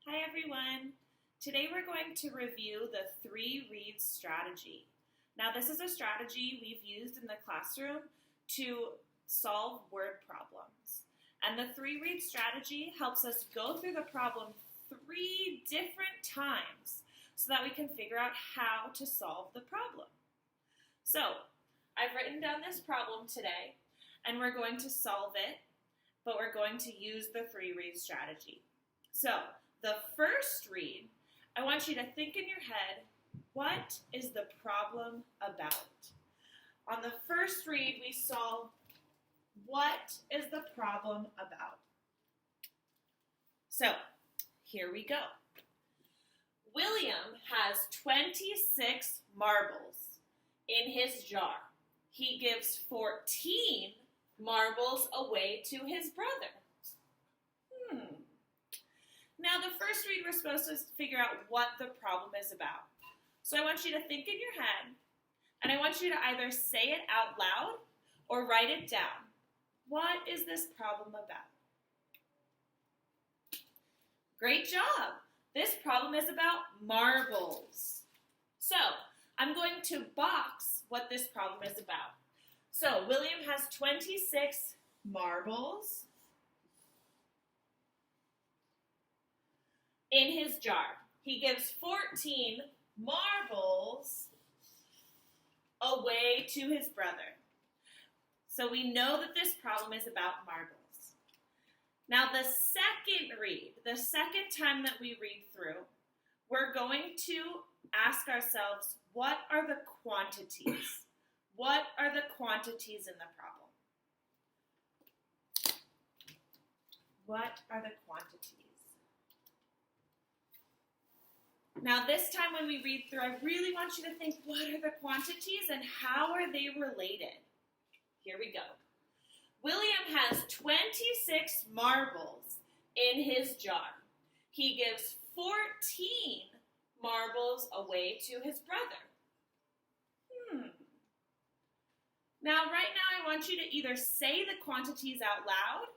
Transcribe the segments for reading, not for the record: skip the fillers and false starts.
Hi everyone! Today we're going to review the 3 reads strategy. Now this is a strategy we've used in the classroom to solve word problems. And the 3 read strategy helps us go through the problem 3 different times so that we can figure out how to solve the problem. So I've written down this problem today and we're going to solve it, but we're going to use the 3 read strategy. So the first read, I want you to think in your head, what is the problem about? On the first read, we solve, what is the problem about? So, here we go. William has 26 marbles in his jar. He gives 14 marbles away to his brother. Now, the first read, we're supposed to figure out what the problem is about. So I want you to think in your head, and I want you to either say it out loud or write it down. What is this problem about? Great job! This problem is about marbles. So I'm going to box what this problem is about. So William has 26 marbles in his jar. He gives 14 marbles away to his brother. So we know that this problem is about marbles. Now the second read, the second time that we read through, we're going to ask ourselves, what are the quantities? What are the quantities in the problem? What are the quantities? Now this time when we read through, I really want you to think, what are the quantities and how are they related? Here we go. William has 26 marbles in his jar. He gives 14 marbles away to his brother. Now right now I want you to either say the quantities out loud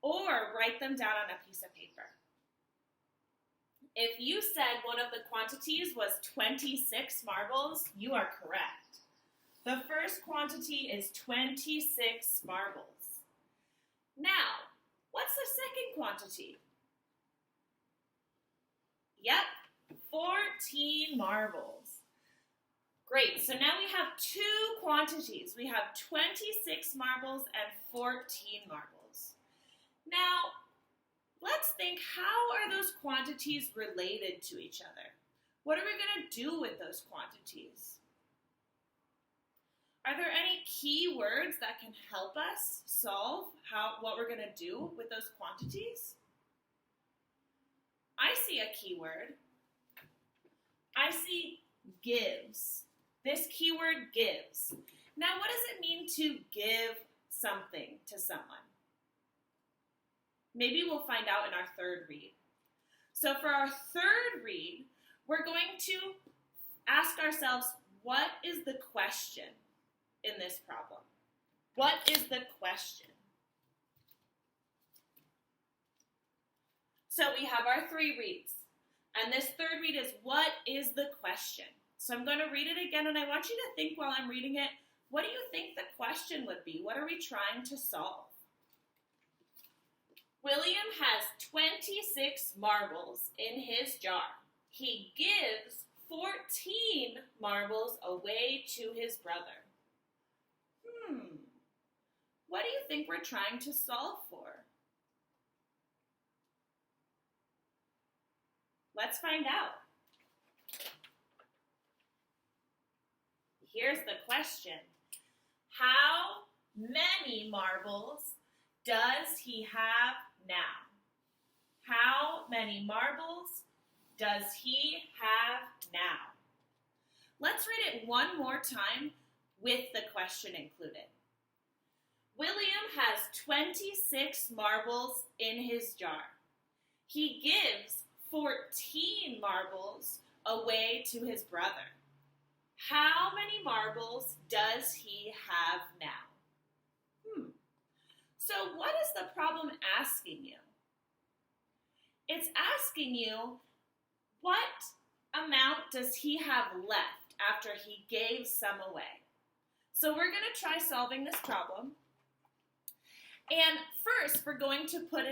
or write them down on a piece of paper. If you said one of the quantities was 26 marbles, you are correct. The first quantity is 26 marbles. Now, what's the second quantity? Yep, 14 marbles. Great, so now we have 2 quantities. We have 26 marbles and 14 marbles. Now, let's think, how are those quantities related to each other? What are we going to do with those quantities? Are there any key words that can help us solve what we're going to do with those quantities? I see a key word. I see gives. This keyword gives. Now, what does it mean to give something to someone? Maybe we'll find out in our third read. So for our third read, we're going to ask ourselves, what is the question in this problem? What is the question? So we have our 3 reads. And this third read is, what is the question? So I'm going to read it again, and I want you to think while I'm reading it, what do you think the question would be? What are we trying to solve? William has 26 marbles in his jar. He gives 14 marbles away to his brother. What do you think we're trying to solve for? Let's find out. Here's the question. How many marbles does he have now? How many marbles does he have now? Let's read it one more time with the question included. William has 26 marbles in his jar. He gives 14 marbles away to his brother. How many marbles does he have now? So what is the problem asking you? it's asking you, what amount does he have left after he gave some away? So we're going to try solving this problem. And first, we're going to put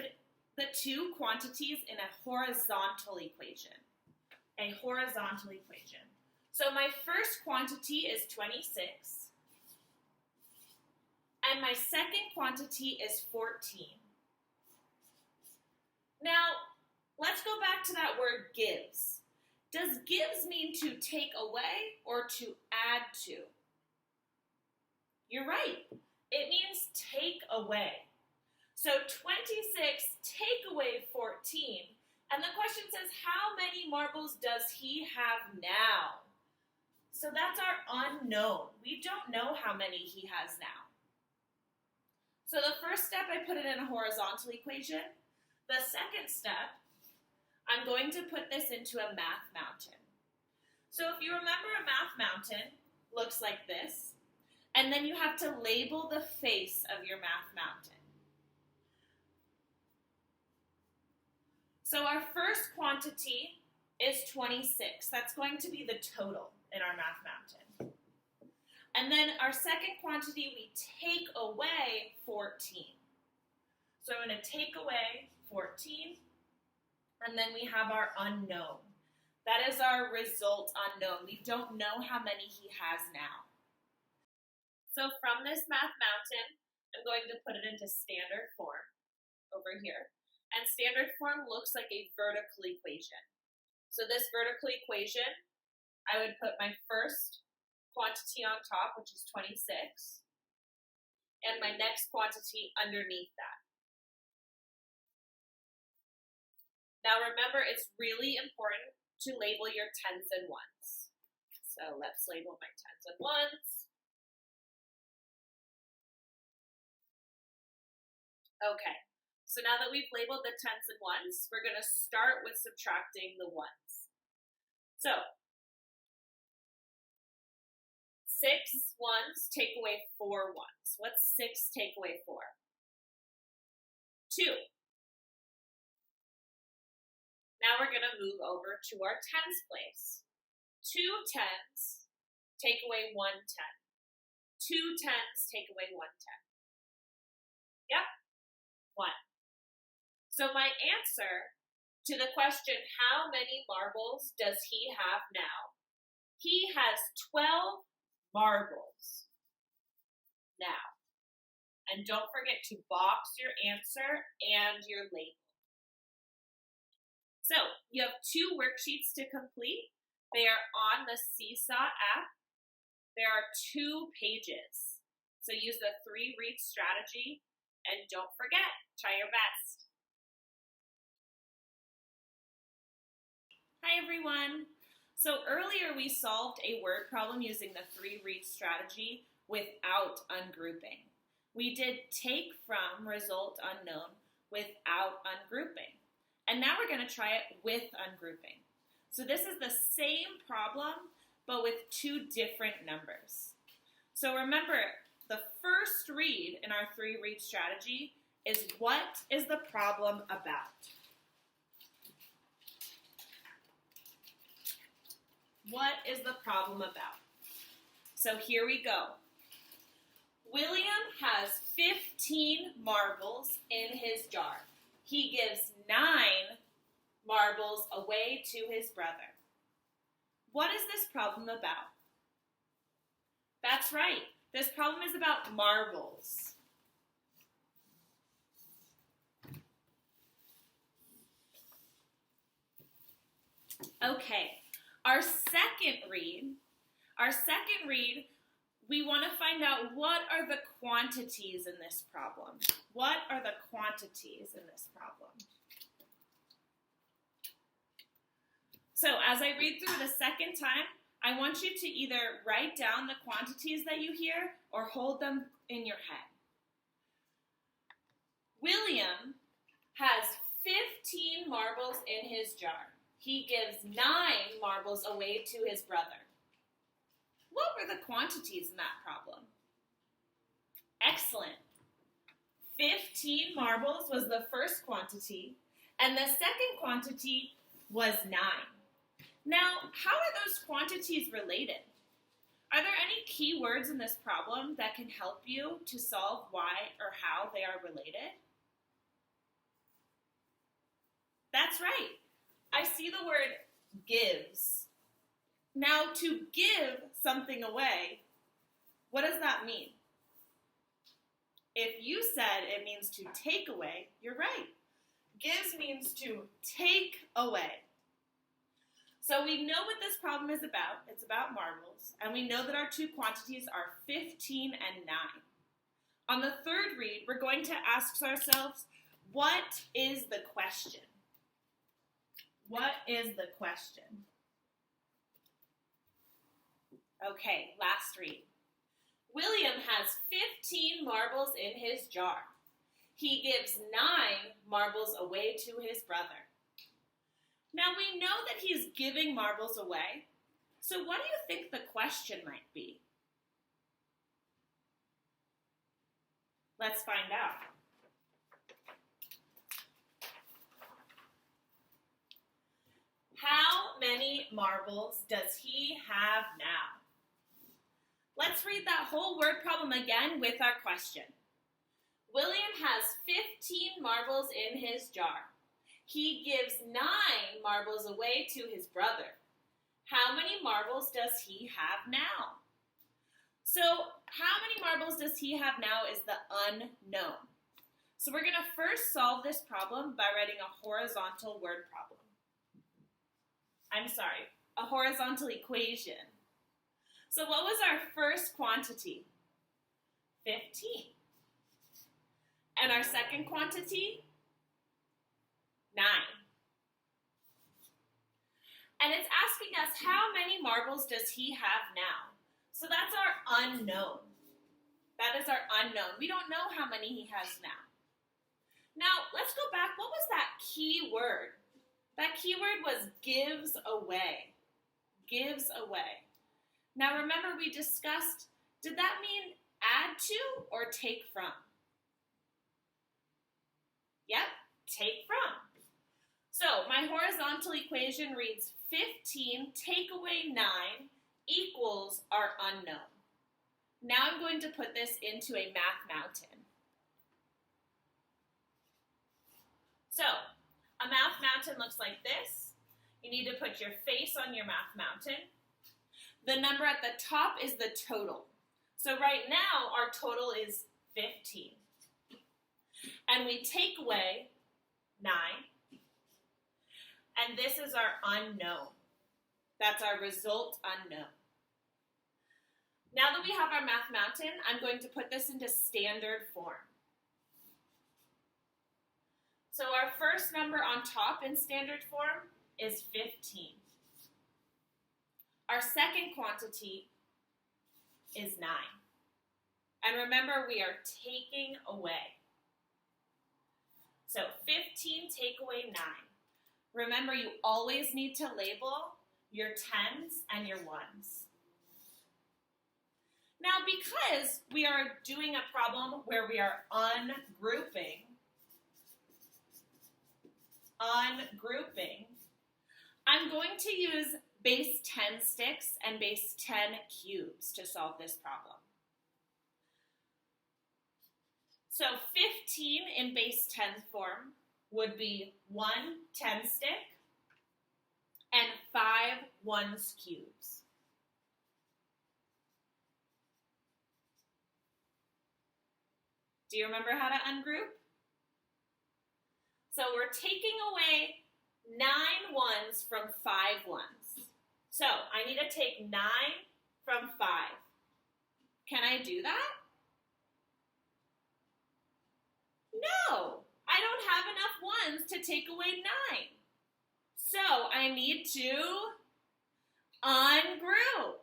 the two quantities in a horizontal equation. A horizontal equation. So my first quantity is 26. And my second quantity is 14. Now, let's go back to that word gives. Does gives mean to take away or to add to? You're right. It means take away. So 26 take away 14. And the question says, how many marbles does he have now? So that's our unknown. We don't know how many he has now. So the first step, I put it in a horizontal equation. The second step, I'm going to put this into a math mountain. So if you remember, a math mountain looks like this. And then you have to label the face of your math mountain. So our first quantity is 26. That's going to be the total in our math mountain. And then our second quantity, we take away 14. So I'm going to take away 14, and then we have our unknown. That is our result unknown. We don't know how many he has now. So from this math mountain, I'm going to put it into standard form over here. And standard form looks like a vertical equation. So this vertical equation, I would put my first quantity on top, which is 26, and my next quantity underneath that. Now remember, it's really important to label your tens and ones. So let's label my tens and ones. Okay, so now that we've labeled the tens and ones, we're going to start with subtracting the ones. So 6 ones take away 4 ones. What's 6 take away 4? 2. Now we're going to move over to our tens place. 2 tens take away 1 10. 2 tens take away 1 10. Yep, 1. So my answer to the question, how many marbles does he have now? He has 12 marbles now. And don't forget to box your answer and your label. So you have 2 worksheets to complete. They are on the Seesaw app. There are 2 pages. So use the 3-read strategy, and don't forget, try your best. Hi everyone. So earlier we solved a word problem using the 3-read strategy without ungrouping. We did take from, result unknown, without ungrouping. And now we're going to try it with ungrouping. So this is the same problem, but with 2 different numbers. So remember, the first read in our 3-read strategy is, what is the problem about? What is the problem about? So here we go. William has 15 marbles in his jar. He gives 9 marbles away to his brother. What is this problem about? That's right. This problem is about marbles. Okay, our second read, we want to find out, what are the quantities in this problem? What are the quantities in this problem? So as I read through the second time, I want you to either write down the quantities that you hear or hold them in your head. William has 15 marbles in his jar. He gives 9 marbles away to his brother. What were the quantities in that problem? Excellent. 15 marbles was the first quantity, And the second quantity was 9. Now, how are those quantities related? Are there any key words in this problem that can help you to solve why or how they are related? That's right. I see the word gives. Now, to give something away, what does that mean? If you said it means to take away, you're right. Gives means to take away. So we know what this problem is about. It's about marbles. And we know that our two quantities are 15 and 9. On the third read, we're going to ask ourselves, what is the question? What is the question? Okay, last read. William has 15 marbles in his jar. He gives 9 marbles away to his brother. Now we know that he's giving marbles away. So what do you think the question might be? Let's find out. How many marbles does he have now? Let's read that whole word problem again with our question. William has 15 marbles in his jar. He gives 9 marbles away to his brother. How many marbles does he have now? So, how many marbles does he have now is the unknown. So we're going to first solve this problem by writing a horizontal word problem. A horizontal equation. So what was our first quantity? 15. And our second quantity? 9. And it's asking us how many marbles does he have now? So that's our unknown. That is our unknown. We don't know how many he has now. Now, let's go back. What was that key word? That key word was gives away. Gives away. Now remember we discussed, did that mean add to or take from? Yep, take from. So my horizontal equation reads 15 take away 9 equals our unknown. Now I'm going to put this into a math mountain. So a math mountain looks like this. You need to put your face on your math mountain. The number at the top is the total. So right now our total is 15. And we take away 9. And this is our unknown. That's our result unknown. Now that we have our math mountain, I'm going to put this into standard form. So our first number on top in standard form is 15. Our second quantity is 9. And remember, we are taking away. So 15 take away 9. Remember, you always need to label your tens and your ones. Now, because we are doing a problem where we are ungrouping, I'm going to use base 10 sticks and base 10 cubes to solve this problem. So 15 in base 10 form would be 1 10 stick and 5 ones cubes. Do you remember how to ungroup? So we're taking away 9 ones from 5 ones. So I need to take 9 from 5. Can I do that? No, I don't have enough ones to take away 9. So I need to ungroup.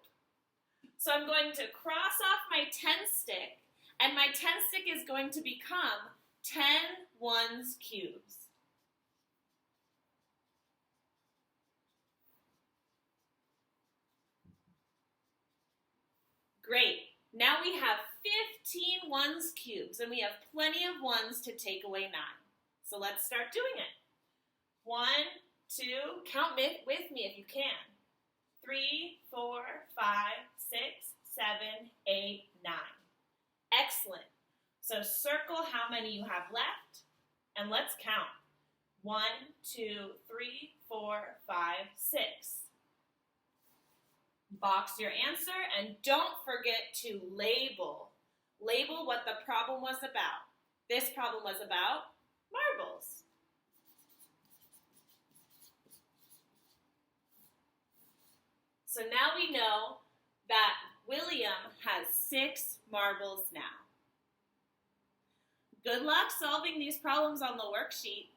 So I'm going to cross off my 10 stick, and my 10 stick is going to become 10 ones cubes. Great. Now we have 15 ones cubes, and we have plenty of ones to take away 9. So let's start doing it. 1, 2, count with me if you can. 3, 4, 5, 6, 7, 8, 9. Excellent. So circle how many you have left, and let's count. 1, 2, 3, 4, 5, 6. Box your answer, and don't forget to label. Label what the problem was about. This problem was about marbles. So now we know that William has 6 marbles now. Good luck solving these problems on the worksheet.